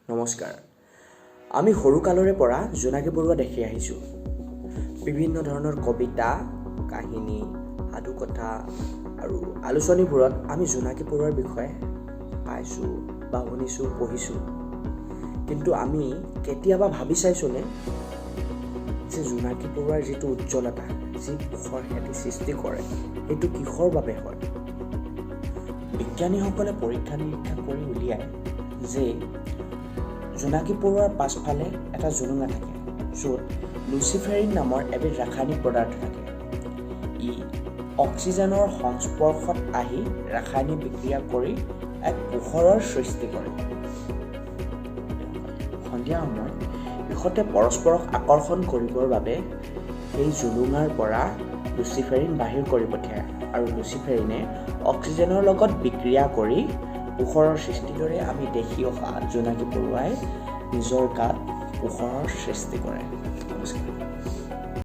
নমস্কাৰ। আমি সৰুকালৰে পৰা জোনাকী পৰুৱা দেখি আহিছোঁ। বিভিন্ন ধৰণৰ কবিতা, কাহিনী, সাধুকথা আৰু আলোচনীবোৰত আমি জোনাকী পৰুৱাৰ বিষয়ে পাইছোঁ বা শুনিছোঁ, পঢ়িছোঁ। কিন্তু আমি কেতিয়াবা ভাবি চাইছোঁনে যে জোনাকী পৰুৱাৰ যিটো উজ্জ্বলতা, যি পোহৰ সিহঁতি সৃষ্টি কৰে, সেইটো কিহৰ বাবে হয়? বিজ্ঞানীসকলে পৰীক্ষা নিৰীক্ষা কৰি উলিয়ায় যে জোনাকী পৰুৱাৰ পাছফালে এটা জোলুঙা থাকে, য'ত লুচিফেৰিন নামৰ এবিধ ৰাসায়নিক পদাৰ্থ থাকে। ই অক্সিজেনৰ সংস্পৰ্শত আহি ৰাসায়নিক বিক্ৰিয়া কৰি এক পোহৰৰ সৃষ্টি কৰে। সন্ধিয়া সময়ত ইহঁতে পৰস্পৰক আকৰ্ষণ কৰিবৰ বাবে সেই জোলুঙাৰ পৰা লুচিফেৰিন বাহিৰ কৰি পঠিয়ায় আৰু লুচিফেৰিনে অক্সিজেনৰ লগত বিক্ৰিয়া কৰি পোহৰৰ সৃষ্টিৰ দৰে আমি দেখি অহা জোনাকী পৰুৱাই নিজৰ গাত পোহৰৰ সৃষ্টি কৰে। নমস্কাৰ।